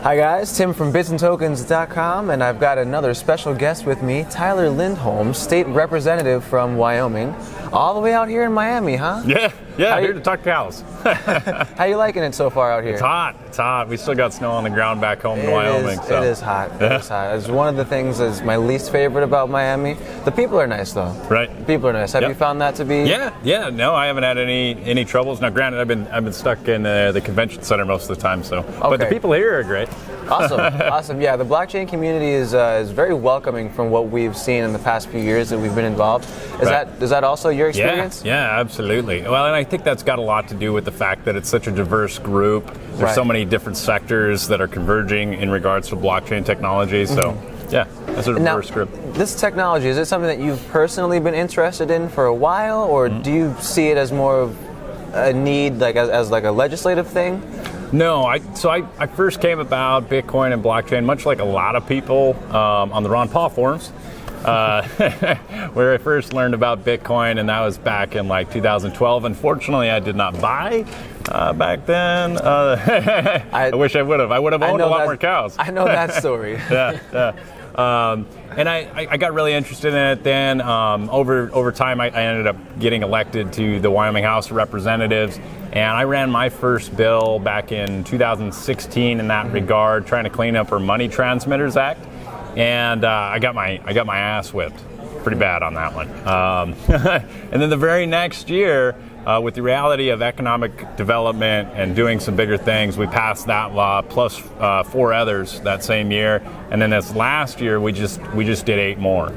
Hi guys, Tim from bitsandtokens.com, and I've got another special guest with me, Tyler Lindholm, state representative from Wyoming, all the way out here in Miami, huh? Yeah, here to talk cows. How you liking it so far out here? It's hot. We still got snow on the ground back home in Wyoming. It is hot. It's one of the things that's my least favorite about Miami. The people are nice though. Right. The people are nice. Have you found that to be? Yeah. No, I haven't had any troubles. Now, granted, I've been stuck in the convention center most of the time. So, but the people here are great. Awesome. Yeah, the blockchain community is very welcoming from what we've seen in the past few years that we've been involved. Is that also your experience? Yeah, absolutely. Well, and I think that's got a lot to do with the fact that it's such a diverse group. There's so many different sectors that are converging in regards to blockchain technology. So, that's a diverse group. This technology, is it something that you've personally been interested in for a while, or do you see it as more of a need, like as like a legislative thing? No, I first came about Bitcoin and blockchain, much like a lot of people, on the Ron Paul forums, where I first learned about Bitcoin, and that was back in like 2012. Unfortunately, I did not buy back then. I wish I would have. I would have owned a lot more cows. I know that story. And I got really interested in it then. Over time, I ended up getting elected to the Wyoming House of Representatives, and I ran my first bill back in 2016 in that regard, trying to clean up our Money Transmitters Act, and I got my ass whipped pretty bad on that one. And then the very next year, with the reality of economic development and doing some bigger things, we passed that law plus 4 others that same year, and then this last year we just did 8 more.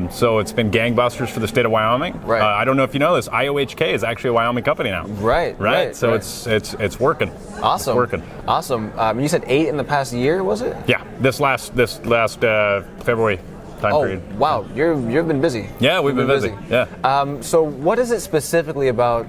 So it's been gangbusters for the state of Wyoming. Right. I don't know if you know this, IOHK is actually a Wyoming company now. Right. So it's working. Awesome. It's working. Awesome. You said 8 in the past year, was it? Yeah. This last February time period. Wow. You've been busy. Yeah, we've been busy. Yeah. So what is it specifically about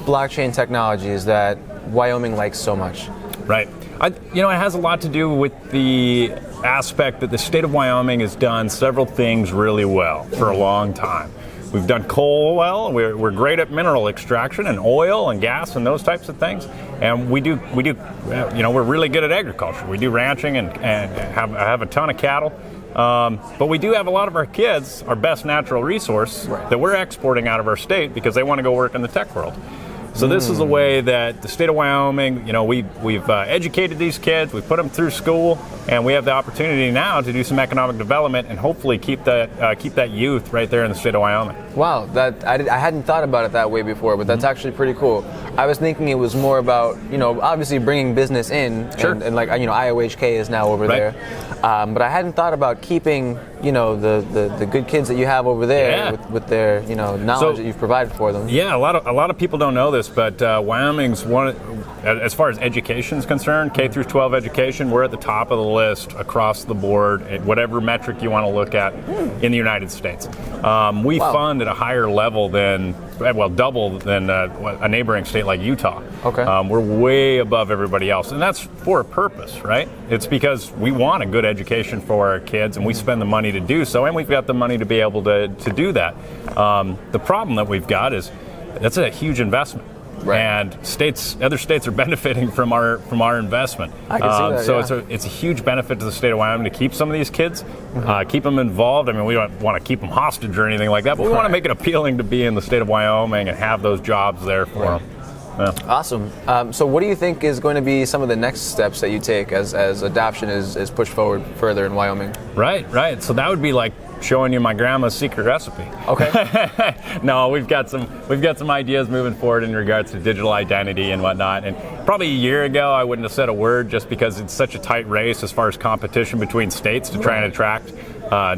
blockchain technologies that Wyoming likes so much? Right. It has a lot to do with the aspect that the state of Wyoming has done several things really well for a long time. We've done coal well. We're great at mineral extraction and oil and gas and those types of things. And we do. We're really good at agriculture. We do ranching and have a ton of cattle. But we do have a lot of our kids, our best natural resource, that we're exporting out of our state because they want to go work in the tech world. So this is a way that the state of Wyoming, we've educated these kids, we've put them through school, and we have the opportunity now to do some economic development and hopefully keep that youth right there in the state of Wyoming. Wow, I hadn't thought about it that way before, but that's actually pretty cool. I was thinking it was more about, obviously bringing business in, and like, IOHK is now over there, but I hadn't thought about keeping, the good kids that you have over there with their, knowledge that you've provided for them. Yeah, a lot of people don't know this, but Wyoming's one, as far as education is concerned, K through 12 education, we're at the top of the list across the board at whatever metric you want to look at in the United States. We fund at a higher level than, double than a neighboring state like Utah. Okay. We're way above everybody else, and that's for a purpose, right? It's because we want a good education for our kids, and we spend the money to do so, and we've got the money to be able to do that. The problem that we've got is that's a huge investment. Right. And other states are benefiting from our investment. I can see that, so it's a huge benefit to the state of Wyoming to keep some of these kids, keep them involved. I mean, we don't want to keep them hostage or anything like that, but we want to make it appealing to be in the state of Wyoming and have those jobs there for them. Yeah. Awesome. So what do you think is going to be some of the next steps that you take as adoption is pushed forward further in Wyoming? Right. So that would be like showing you my grandma's secret recipe. Okay. No, we've got some ideas moving forward in regards to digital identity and whatnot. And probably a year ago, I wouldn't have said a word just because it's such a tight race as far as competition between states to try and attract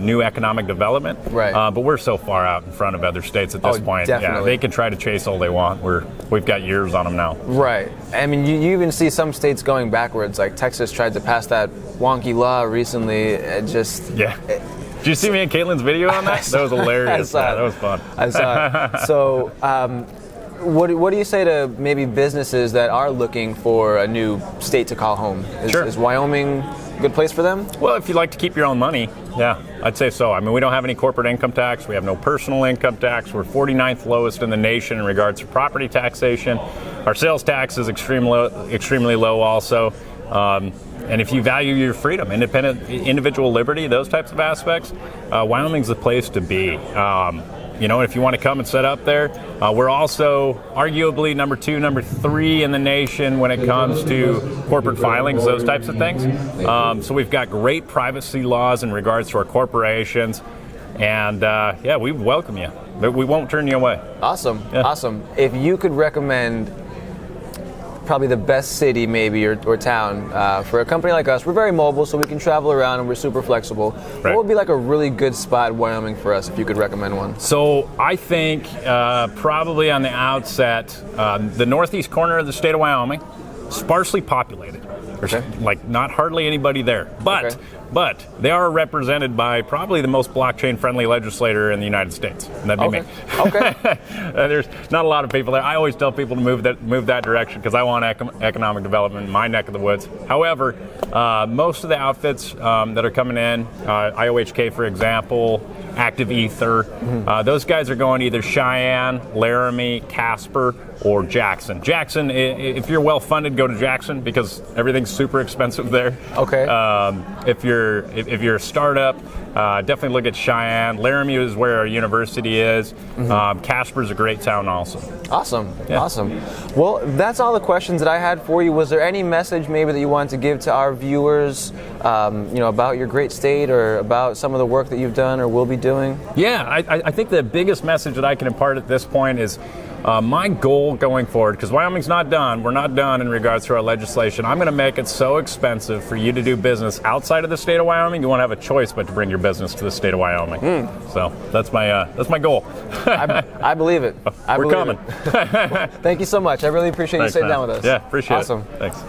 new economic development. Right. But we're so far out in front of other states at this point. Definitely. Yeah, they can try to chase all they want. We've got years on them now. Right. I mean, you even see some states going backwards. Like Texas tried to pass that wonky law recently. Did you see me and Caitlin's video on that? That was hilarious. That was fun. I saw it. So, what do you say to maybe businesses that are looking for a new state to call home? Is Wyoming a good place for them? Well, if you like to keep your own money, yeah, I'd say so. I mean, we don't have any corporate income tax. We have no personal income tax. We're 49th lowest in the nation in regards to property taxation. Our sales tax is extremely low also. And if you value your freedom, individual liberty, those types of aspects, Wyoming's the place to be. If you want to come and set up there, we're also arguably number 2, number 3 in the nation when it comes to corporate filings, those types of things. So we've got great privacy laws in regards to our corporations. And we welcome you, but we won't turn you away. Awesome. Awesome. If you could recommend probably the best city maybe or town for a company like us, we're very mobile, so we can travel around and we're super flexible. Right. What would be like a really good spot in Wyoming for us if you could recommend one? So I think probably on the outset, the northeast corner of the state of Wyoming, sparsely populated. There's like not hardly anybody there, but they are represented by probably the most blockchain-friendly legislator in the United States. And that'd be me. Okay. There's not a lot of people there. I always tell people to move that direction because I want economic development in my neck of the woods. However, most of the outfits that are coming in, IOHK, for example, Active Ether, those guys are going either Cheyenne, Laramie, Casper, or Jackson. Jackson, if you're well-funded, go to Jackson because everything's super expensive there. Okay. If you're a startup, definitely look at Cheyenne. Laramie is where our university is. Casper's a great town also. Awesome. Yeah. Awesome. Well, that's all the questions that I had for you. Was there any message maybe that you wanted to give to our viewers, about your great state or about some of the work that you've done or will be doing? Yeah, I think the biggest message that I can impart at this point is my goal going forward, because Wyoming's not done, we're not done in regards to our legislation. I'm going to make it so expensive for you to do business outside of the state of Wyoming, you won't have a choice but to bring your business to the state of Wyoming. So that's my goal. I believe it. We're coming. Thank you so much. I really appreciate you sitting down with us. Yeah, appreciate it. Awesome. Thanks.